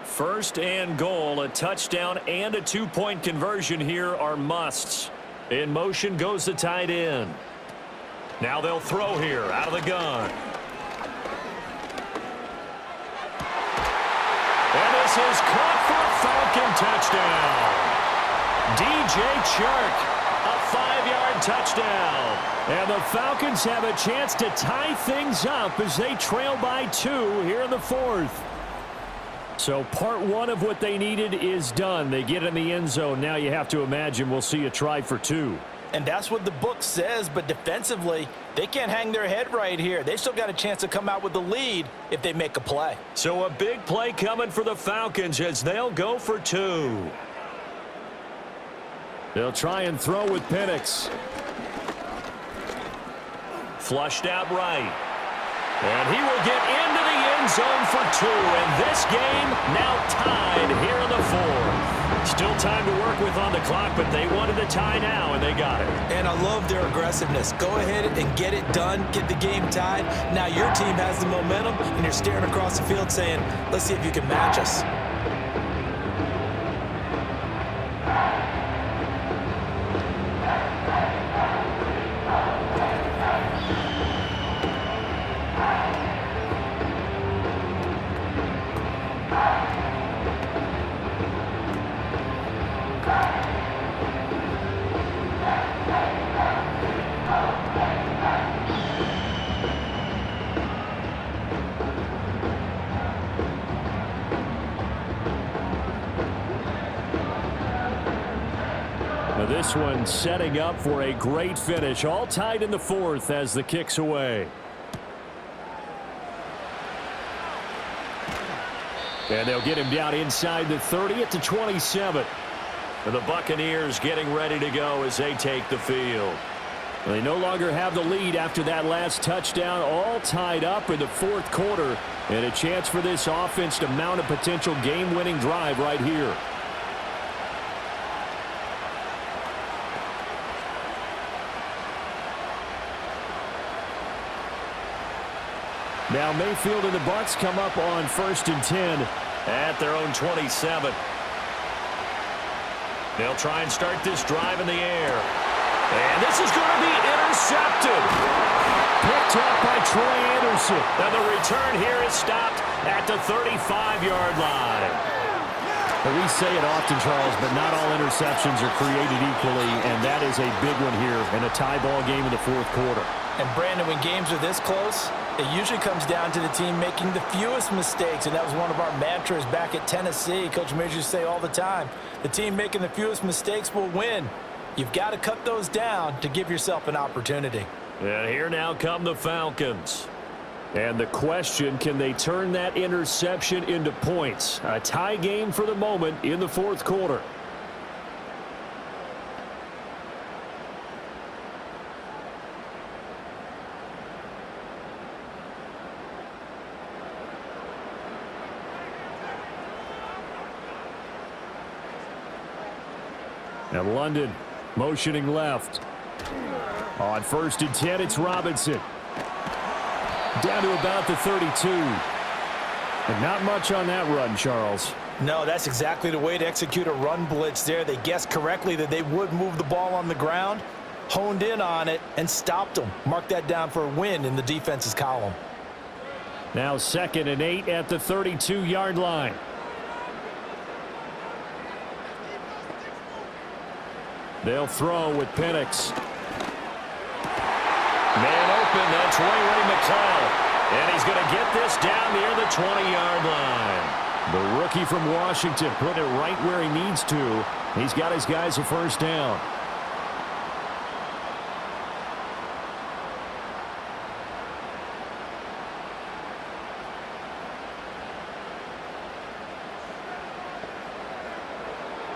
First and goal, a touchdown and a 2-point conversion here are musts. In motion goes the tight end. Now they'll throw here out of the gun. And this is caught for a Falcon touchdown. DJ Chark, a 5-yard touchdown. And the Falcons have a chance to tie things up as they trail by 2 here in the 4th. So part 1 of what they needed is done. They get in the end zone. Now you have to imagine we'll see a try for 2. And that's what the book says, but defensively, they can't hang their head right here. They still got a chance to come out with the lead if they make a play. So a big play coming for the Falcons as they'll go for 2. They'll try and throw with Penix. Flushed out right. And he will get into the end zone for 2. And this game now tied here in the 4th. Still time to work with on the clock, but they wanted the tie now, and they got it. And I love their aggressiveness. Go ahead and get it done. Get the game tied. Now your team has the momentum, and you're staring across the field saying, let's see if you can match us. This one setting up for a great finish. All tied in the 4th as the kick's away. And they'll get him down inside the 30 at the 27. And the Buccaneers getting ready to go as they take the field. They no longer have the lead after that last touchdown. All tied up in the 4th quarter. And a chance for this offense to mount a potential game-winning drive right here. Now Mayfield and the Bucs come up on 1st and 10 at their own 27. They'll try and start this drive in the air. And this is going to be intercepted. Picked up by Troy Anderson. And the return here is stopped at the 35-yard line. Well, we say it often, Charles, but not all interceptions are created equally, and that is a big one here in a tie ball game in the fourth quarter. And, Brandon, when games are this close, it usually comes down to the team making the fewest mistakes, and that was one of our mantras back at Tennessee. Coach Majors used to say all the time, the team making the fewest mistakes will win. You've got to cut those down to give yourself an opportunity. And here now come the Falcons. And the question, can they turn that interception into points? A tie game for the moment in the fourth quarter. And London motioning left. On 1st and 10, it's Robinson. Down to about the 32. And not much on that run, Charles. No, that's exactly the way to execute a run blitz there. They guessed correctly that they would move the ball on the ground, honed in on it, and stopped them. Mark that down for a win in the defense's column. Now 2nd and 8 at the 32-yard line. They'll throw with Penix. Man open, that's Ray McCloud. And he's going to get this down near the 20-yard line. The rookie from Washington put it right where he needs to. He's got his guys a first down.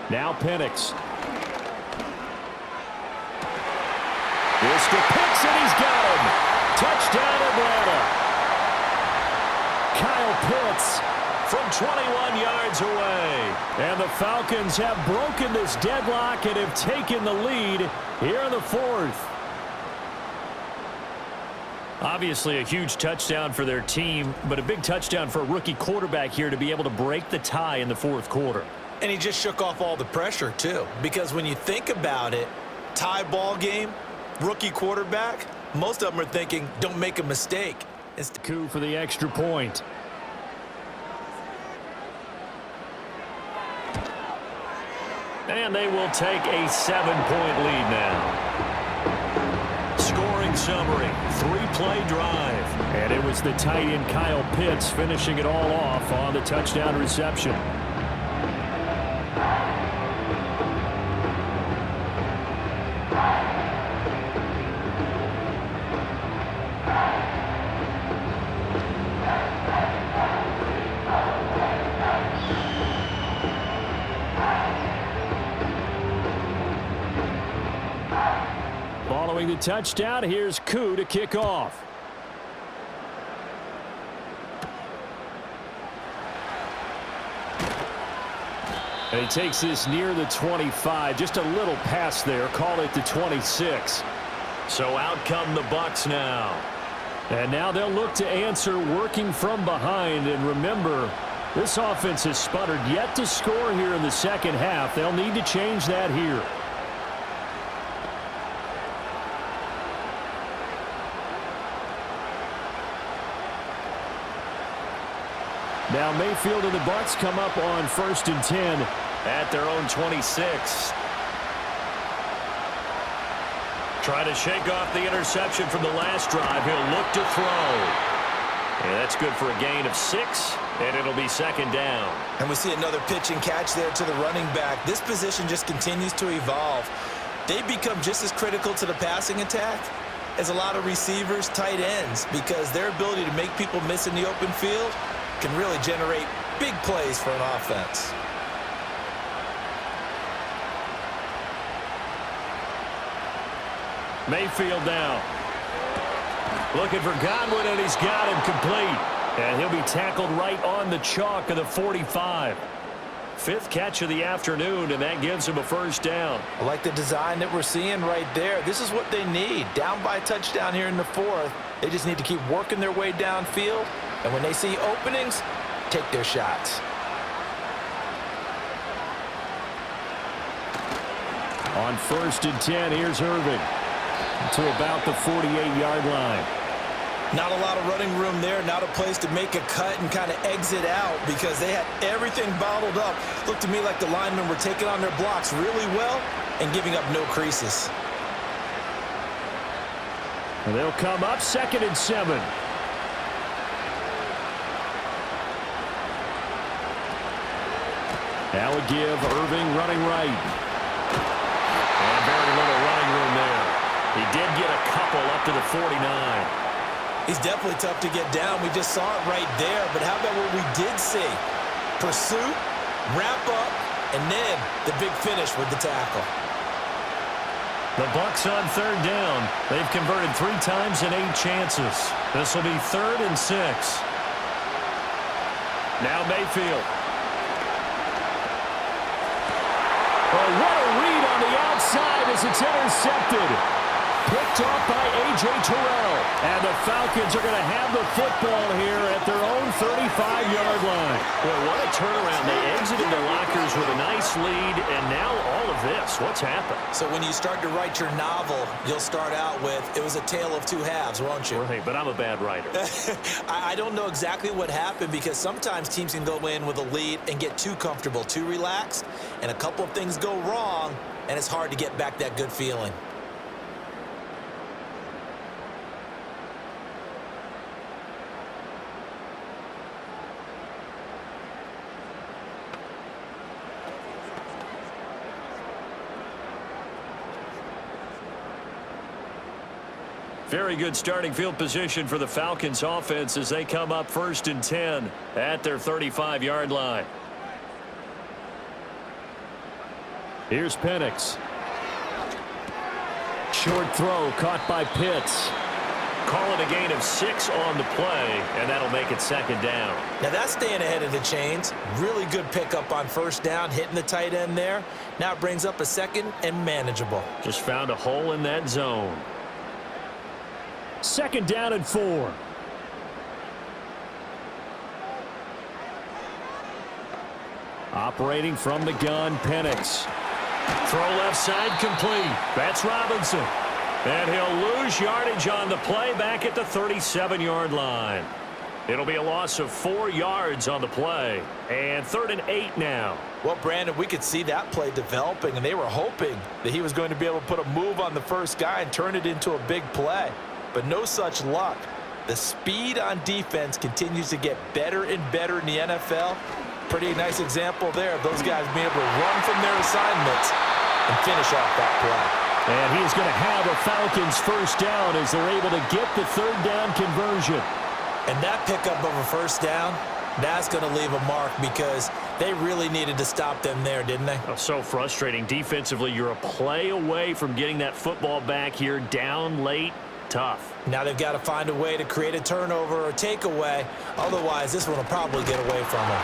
Now Penix. Mr. Pitts, and he's got him. Touchdown, Atlanta. Kyle Pitts from 21 yards away. And the Falcons have broken this deadlock and have taken the lead here in the fourth. Obviously a huge touchdown for their team, but a big touchdown for a rookie quarterback here to be able to break the tie in the fourth quarter. And he just shook off all the pressure, too. Because when you think about it, tie ball game, rookie quarterback, most of them are thinking, don't make a mistake. It's the coup for the extra point. And they will take a 7-point lead now. Scoring summary, 3-play drive. And it was the tight end Kyle Pitts finishing it all off on the touchdown reception. Following the touchdown, here's Koo to kick off. And he takes this near the 25. Just a little pass there. Call it the 26. So out come the Bucs now. And now they'll look to answer working from behind. And remember, this offense has sputtered yet to score here in the second half. They'll need to change that here. Now Mayfield and the Bucs come up on 1st and 10 at their own 26. Trying to shake off the interception from the last drive. He'll look to throw. And that's good for a gain of 6, and it'll be 2nd down. And we see another pitch and catch there to the running back. This position just continues to evolve. They become just as critical to the passing attack as a lot of receivers, tight ends, because their ability to make people miss in the open field can really generate big plays for an offense. Mayfield now. Looking for Godwin, and he's got him complete. And he'll be tackled right on the chalk of the 45. 5th catch of the afternoon, and that gives him a first down. I like the design that we're seeing right there. This is what they need. Down by a touchdown here in the fourth. They just need to keep working their way downfield. And when they see openings, take their shots. On 1st and 10, here's Irving to about the 48-yard line. Not a lot of running room there, not a place to make a cut and kind of exit out because they had everything bottled up. Looked to me like the linemen were taking on their blocks really well and giving up no creases. And they'll come up 2nd and 7. Now a give, Irving running right. And very little running room there. He did get a couple up to the 49. He's definitely tough to get down. We just saw it right there. But how about what we did see? Pursuit, wrap up, and then the big finish with the tackle. The Bucs on 3rd down. They've converted 3 times in 8 chances. This will be 3rd and 6. Now Mayfield. Oh, what a read on the outside as it's intercepted. Picked off by A.J. Terrell. And the Falcons are going to have the football here at their own 35-yard line. Well, what a turnaround. They exited their lockers with a nice lead, and now all of this. What's happened? So when you start to write your novel, you'll start out with, it was a tale of 2 halves, won't you? Right, but I'm a bad writer. I don't know exactly what happened because sometimes teams can go in with a lead and get too comfortable, too relaxed, and a couple of things go wrong, and it's hard to get back that good feeling. Very good starting field position for the Falcons offense as they come up 1st and 10 at their 35-yard line. Here's Penix. Short throw caught by Pitts. Call it a gain of 6 on the play, and that'll make it 2nd down. Now that's staying ahead of the chains. Really good pickup on 1st down, hitting the tight end there. Now it brings up a 2nd and manageable. Just found a hole in that zone. 2nd down and 4. Operating from the gun, Penix. Throw left side complete. That's Robinson. And he'll lose yardage on the play back at the 37-yard line. It'll be a loss of 4 yards on the play. And 3rd and 8 now. Well, Brandon, we could see that play developing, and they were hoping that he was going to be able to put a move on the first guy and turn it into a big play. But no such luck. The speed on defense continues to get better and better in the NFL. Pretty nice example there of those guys being able to run from their assignments and finish off that play. And he is going to have a Falcons 1st down as they're able to get the 3rd down conversion. And that pickup of a 1st down, that's going to leave a mark because they really needed to stop them there, didn't they? Oh, so frustrating. Defensively, you're a play away from getting that football back here down late. Tough. Now they've got to find a way to create a turnover or takeaway. Otherwise, this one will probably get away from them.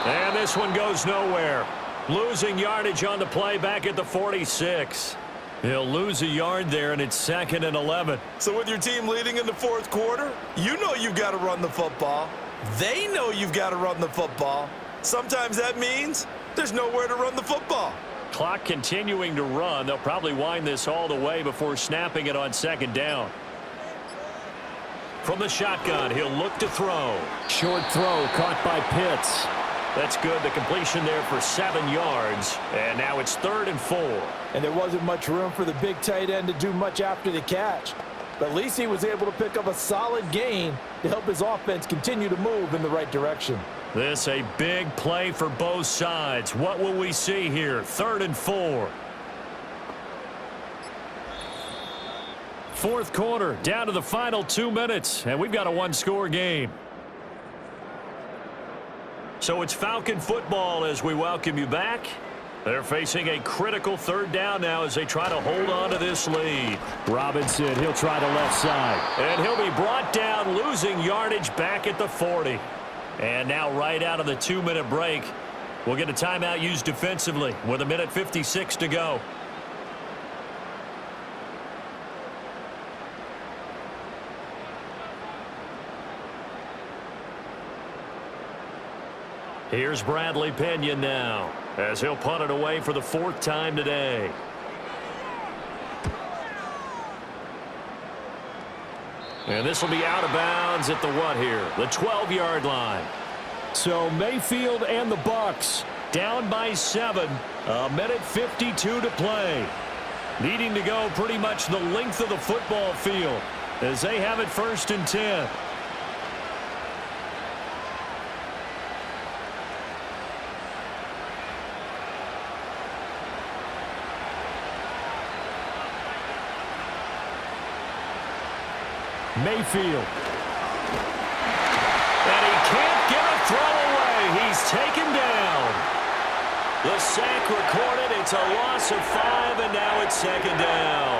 And this one goes nowhere. Losing yardage on the play back at the 46. He'll lose a yard there, and it's 2nd and 11. So with your team leading in the 4th quarter, you know you've got to run the football. They know you've got to run the football. Sometimes that means there's nowhere to run the football. Clock continuing to run. They'll probably wind this all the way before snapping it on 2nd down. From the shotgun, he'll look to throw. Short throw caught by Pitts. That's good. The completion there for 7 yards. And now it's 3rd and 4. And there wasn't much room for the big tight end to do much after the catch. But at least he was able to pick up a solid gain to help his offense continue to move in the right direction. This a big play for both sides. What will we see here? 3rd and 4. 4th quarter, down to the final 2 minutes, and we've got a 1-score game. So it's Falcon football as we welcome you back. They're facing a critical 3rd down now as they try to hold on to this lead. Robinson, he'll try the left side. And he'll be brought down, losing yardage back at the 40. And now right out of the 2-minute break, we'll get a timeout used defensively with 1:56 to go. Here's Bradley Pinion now as he'll punt it away for the 4th time today. And this will be out of bounds at the what here? The 12-yard line. So Mayfield and the Bucs down by 7. 1:52 to play. Needing to go pretty much the length of the football field as they have it 1st and 10. Mayfield. And he can't get a throw away. He's taken down. The sack recorded. It's a loss of 5, and now it's 2nd down.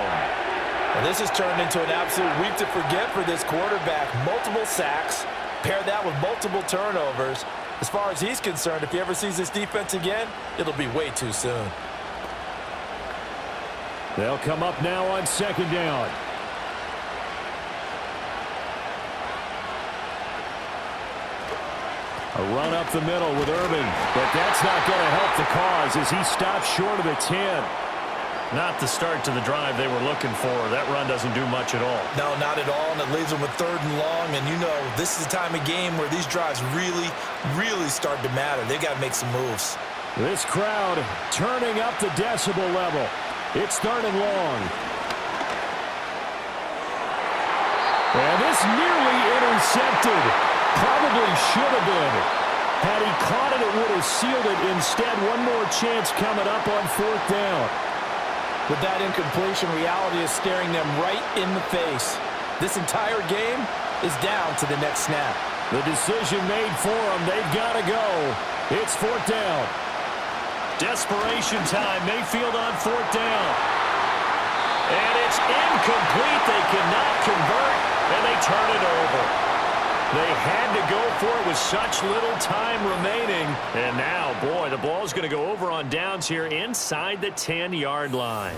Well, this has turned into an absolute week to forget for this quarterback. Multiple sacks. Pair that with multiple turnovers. As far as he's concerned, if he ever sees this defense again, it'll be way too soon. They'll come up now on 2nd down. A run up the middle with Irving, but that's not going to help the cause as he stops short of the 10. Not the start to the drive they were looking for. That run doesn't do much at all. No, not at all, and it leaves them with 3rd and long, and you know this is the time of game where these drives really, really start to matter. They got to make some moves. This crowd turning up the decibel level. It's 3rd and long. And this nearly intercepted. Probably should have been. Had he caught it, it would have sealed it. Instead, one more chance coming up on 4th down. With that incompletion, reality is staring them right in the face. This entire game is down to the next snap. The decision made for them. They've got to go. It's 4th down. Desperation time. Mayfield on 4th down. And it's incomplete. They cannot convert, and they turn it over. They had to go for it with such little time remaining. And now, boy, the ball's going to go over on downs here inside the 10-yard line.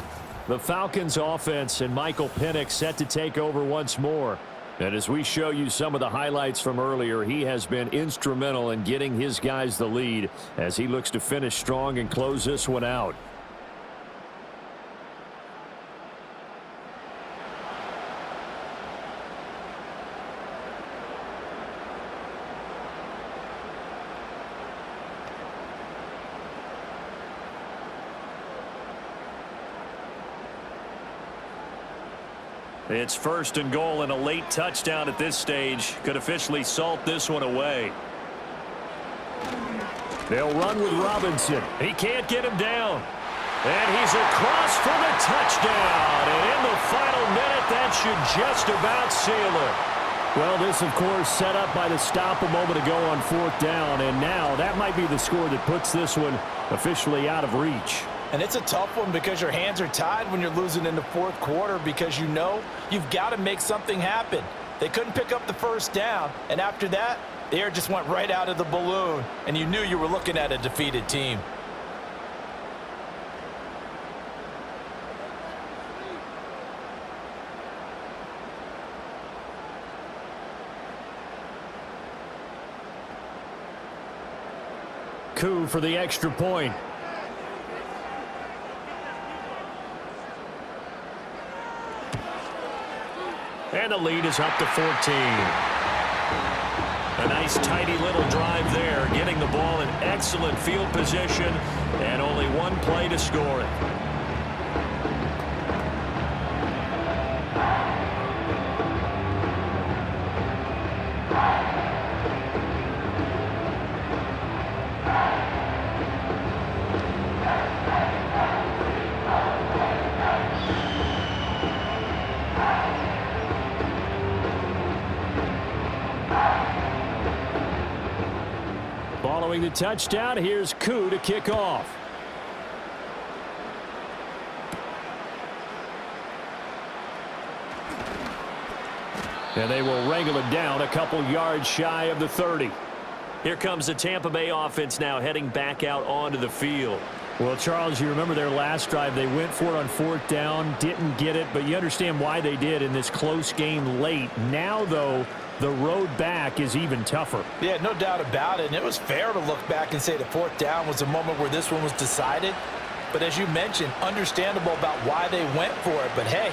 The Falcons offense and Michael Penix set to take over once more. And as we show you some of the highlights from earlier, he has been instrumental in getting his guys the lead as he looks to finish strong and close this one out. It's 1st and goal, and a late touchdown at this stage could officially salt this one away. They'll run with Robinson. He can't get him down. And he's across for the touchdown. And in the final minute, that should just about seal it. Well, this, of course, set up by the stop a moment ago on 4th down. And now that might be the score that puts this one officially out of reach. And it's a tough one because your hands are tied when you're losing in the 4th quarter because you know you've got to make something happen. They couldn't pick up the 1st down, and after that, the air just went right out of the balloon, and you knew you were looking at a defeated team. Coup for the extra point. And the lead is up to 14. A nice tidy little drive there, getting the ball in excellent field position, and only one play to score it. Following the touchdown, here's Koo to kick off. And they will wrangle it down a couple yards shy of the 30. Here comes the Tampa Bay offense now heading back out onto the field. Well, Charles, you remember their last drive. They went for it on 4th down, didn't get it, but you understand why they did in this close game late. Now, though, the road back is even tougher. Yeah, no doubt about it. And it was fair to look back and say the 4th down was the moment where this one was decided. But as you mentioned, understandable about why they went for it. But, hey,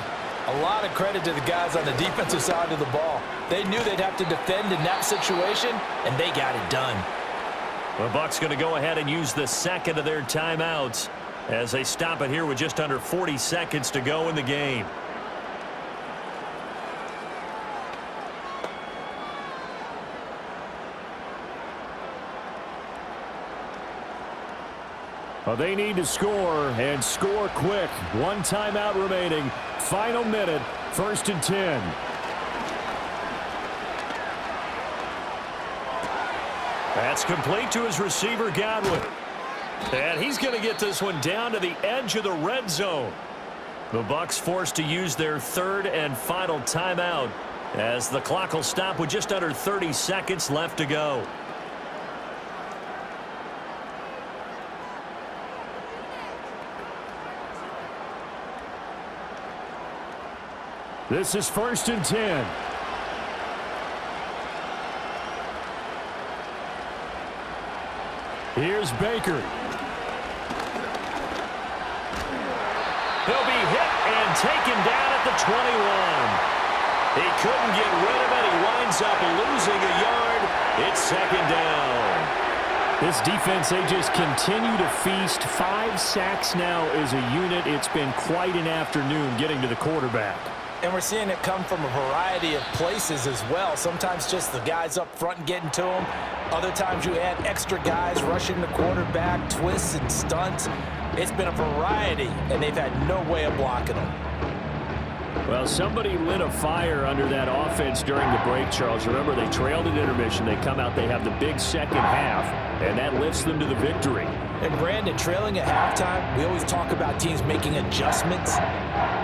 A lot of credit to the guys on the defensive side of the ball. They knew they'd have to defend in that situation, and they got it done. The Bucs going to go ahead and use the second of their timeouts as they stop it here with just under 40 seconds to go in the game. Well, they need to score, and score quick. One timeout remaining. Final minute, 1st and 10. That's complete to his receiver, Godwin. And he's going to get this one down to the edge of the red zone. The Bucs forced to use their third and final timeout as the clock will stop with just under 30 seconds left to go. This is 1st and 10. Here's Baker. He'll be hit and taken down at the 21. He couldn't get rid of it. He winds up losing a yard. It's 2nd down. This defense, they just continue to feast. 5 sacks now as a unit. It's been quite an afternoon getting to the quarterback. And we're seeing it come from a variety of places as well. Sometimes just the guys up front and getting to him. Other times you add extra guys rushing the quarterback, twists and stunts. It's been a variety, and they've had no way of blocking them. Well, somebody lit a fire under that offense during the break, Charles. Remember, they trailed at intermission. They come out, they have the big second half, and that lifts them to the victory. And, Brandon, trailing at halftime, we always talk about teams making adjustments.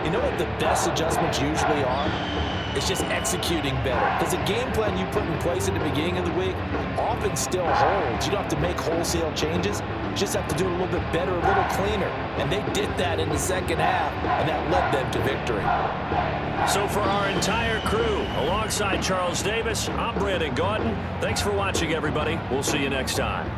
You know what the best adjustments usually are? It's just executing better. Because the game plan you put in place at the beginning of the week often still holds. You don't have to make wholesale changes. You just have to do it a little bit better, a little cleaner. And they did that in the second half, and that led them to victory. So for our entire crew, alongside Charles Davis, I'm Brandon Gaudin. Thanks for watching, everybody. We'll see you next time.